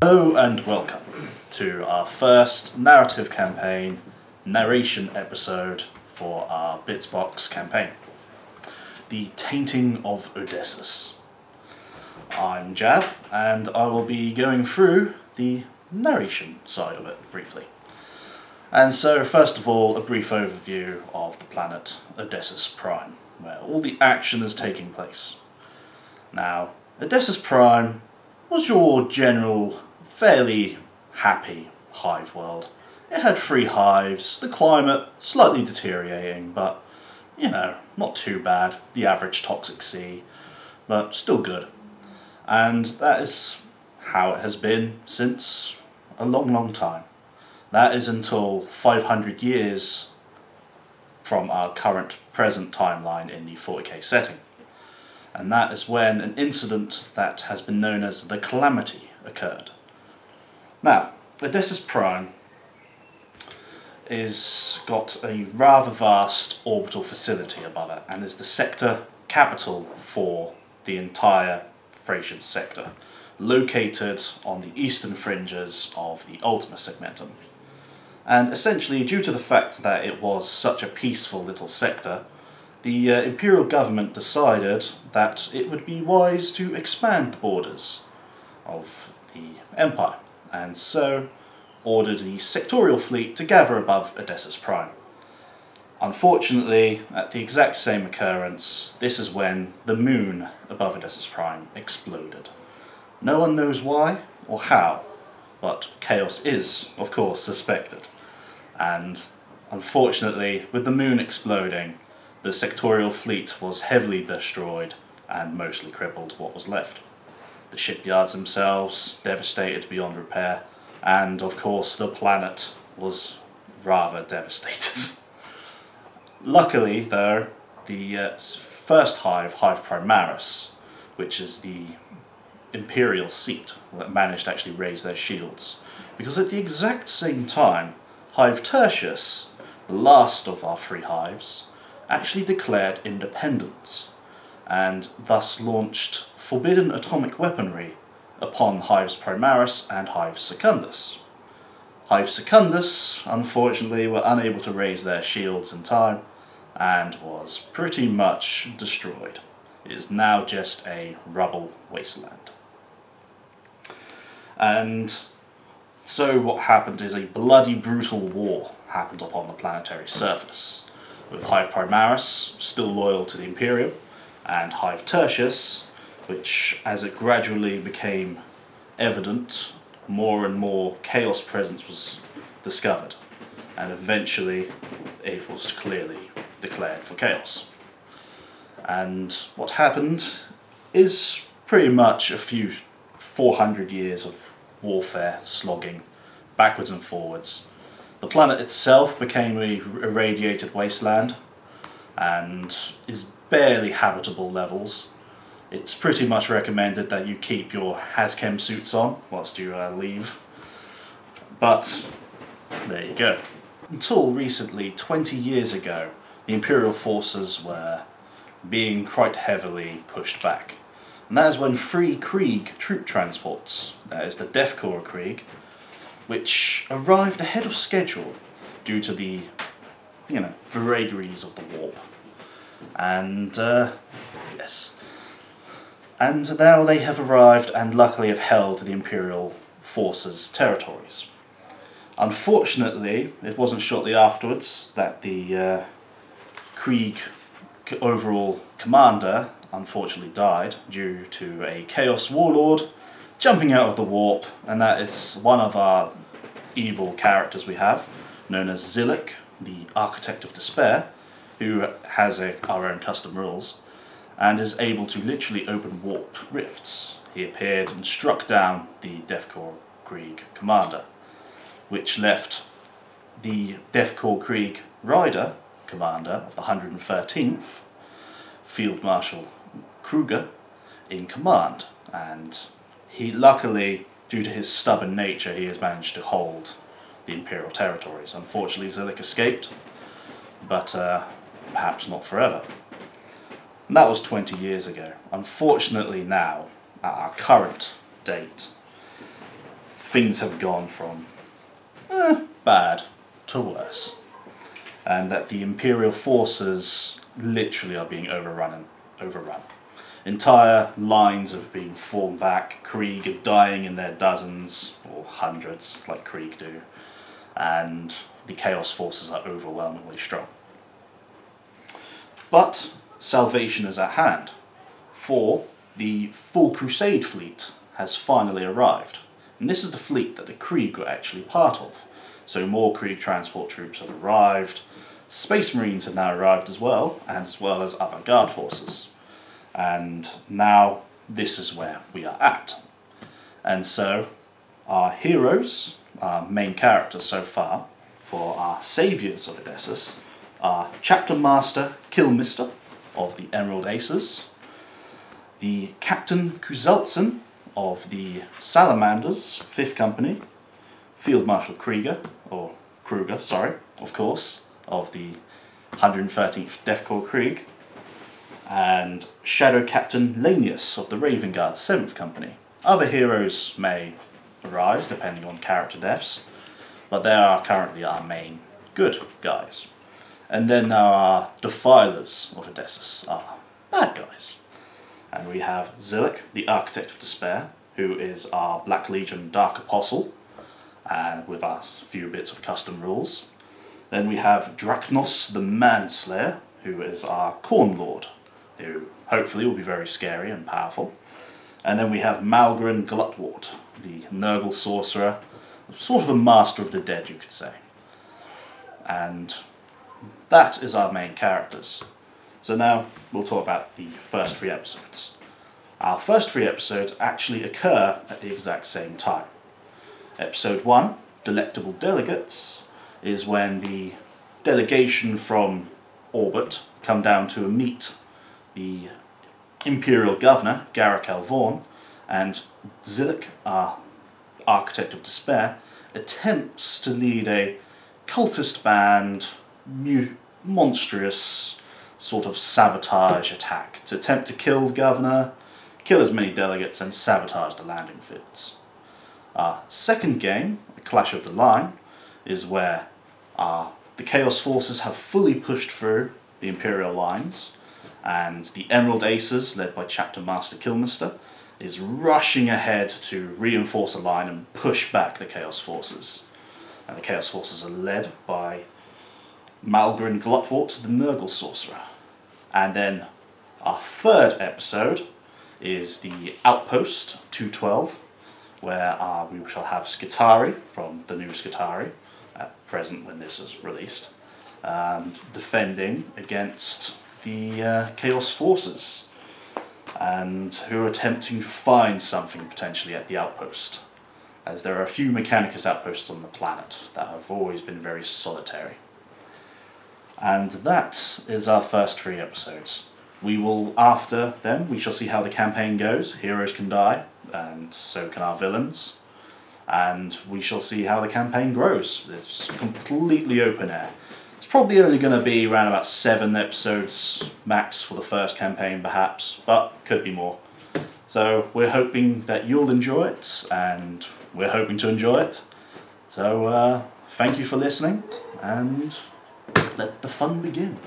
Hello and welcome to our first narrative campaign, narration episode for our Bitzbox campaign, the Tainting of Odessos. I'm Jab, and I will be going through the narration side of it briefly. And so, first of all, a brief overview of the planet Odessos Prime, where all the action is taking place. Now, Odessos Prime was your general, fairly happy hive world. It had 3 hives, the climate slightly deteriorating, but, you know, not too bad. The average toxic sea, but still good. And that is how it has been since a long time. That is until 500 years from our current present timeline in the 40k setting. And that is when an incident that has been known as the Calamity occurred. Now, Odessos Prime is got a rather vast orbital facility above it, and is the sector capital for the entire Thracian sector, located on the eastern fringes of the Ultima segmentum. And essentially, due to the fact that it was such a peaceful little sector, the Imperial government decided that it would be wise to expand the borders of the Empire, and so ordered the sectorial fleet to gather above Odessos Prime. Unfortunately, at the exact same occurrence, this is when the moon above Odessos Prime exploded. No one knows why or how, but chaos is, of course, suspected. And unfortunately, with the moon exploding, the sectorial fleet was heavily destroyed and mostly crippled what was left. The shipyards themselves devastated beyond repair, and of course the planet was rather devastated. Luckily though, the first hive, Hive Primaris, which is the Imperial seat, that managed to actually raise their shields, because at the exact same time, Hive Tertius, the last of our 3 hives, actually declared independence, and thus launched forbidden atomic weaponry upon Hives Primaris and Hive Secundus. Hive Secundus, unfortunately, were unable to raise their shields in time, and was pretty much destroyed. It is now just a rubble wasteland. And so what happened is a bloody, brutal war happened upon the planetary surface, with Hive Primaris still loyal to the Imperial, and Hive Tertius, which, as it gradually became evident, more and more chaos presence was discovered, and eventually it was clearly declared for chaos. And what happened is pretty much a few 400 years of warfare, slogging, backwards and forwards. The planet itself became a irradiated wasteland, and is barely habitable levels. It's pretty much recommended that you keep your hazchem suits on whilst you leave. But there you go. Until recently, 20 years ago, the Imperial forces were being quite heavily pushed back. And that is when 3 Krieg troop transports, that is the Death Corps Krieg, which arrived ahead of schedule due to the, vagaries of the warp. And, yes. And now they have arrived and luckily have held the Imperial forces' territories. Unfortunately, it wasn't shortly afterwards that the Krieg overall commander unfortunately died due to a Chaos Warlord jumping out of the warp, and that is one of our evil characters we have, known as Zillick, the Architect of Despair, who has our own custom rules, and is able to literally open warp rifts. He appeared and struck down the Death Corps Krieg commander, which left the Death Corps Krieg Rider commander of the 113th, Field Marshal Kruger, in command, and he luckily, due to his stubborn nature, he has managed to hold the Imperial territories. Unfortunately, Zillick escaped, but perhaps not forever. And that was 20 years ago. Unfortunately now, at our current date, things have gone from bad to worse, and that the Imperial forces literally are being overrun. Entire lines are being formed back, Krieg are dying in their dozens or hundreds like Krieg do, and the Chaos forces are overwhelmingly strong. But salvation is at hand, for the full Crusade fleet has finally arrived. And this is the fleet that the Krieg were actually part of. So more Krieg transport troops have arrived, Space Marines have now arrived as well as avant-garde forces. And now this is where we are at. And so our heroes, our main characters so far, for our saviours of Odessos, are Chapter Master Killmister of the Emerald Aces, the Captain Kuzaltsen of the Salamanders, 5th Company, Field Marshal Kruger, of course, of the 113th Death Corps Krieg, and Shadow Captain Lanius of the Raven Guard, 7th Company. Other heroes may arise depending on character deaths, but they are currently our main good guys. And then there are Defilers of Odessos, our bad guys. And we have Zilek, the Architect of Despair, who is our Black Legion Dark Apostle, and with a few bits of custom rules. Then we have Drachnos, the Manslayer, who is our Corn Lord, who hopefully will be very scary and powerful. And then we have Malgren Glutwort, the Nurgle Sorcerer, sort of a Master of the Dead, you could say. And that is our main characters. So now we'll talk about the first 3 episodes. Our first 3 episodes actually occur at the exact same time. Episode 1, Delectable Delegates, is when the delegation from Orbit come down to meet the Imperial Governor, Garrick Vaughan, and Zilek, our Architect of Despair, attempts to lead a cultist band, monstrous sort of sabotage attack to attempt to kill the governor, kill as many delegates, and sabotage the landing fields. Our second game, the Clash of the Line, is where the Chaos forces have fully pushed through the Imperial lines, and the Emerald Aces, led by Chapter Master Killmister, is rushing ahead to reinforce a line and push back the Chaos forces. And the Chaos forces are led by Malgren Glutwort, the Nurgle Sorcerer. And then our third episode is the Outpost 212, where we shall have Skitari from the new Skitari, at present when this is released, defending against the Chaos forces, and who are attempting to find something potentially at the outpost, as there are a few Mechanicus outposts on the planet that have always been very solitary. And that is our first 3 episodes. We will, after them, we shall see how the campaign goes. Heroes can die, and so can our villains. And we shall see how the campaign grows. It's completely open air. It's probably only going to be around about 7 episodes max for the first campaign, perhaps, but could be more. So we're hoping that you'll enjoy it, and we're hoping to enjoy it. So thank you for listening, and let the fun begin.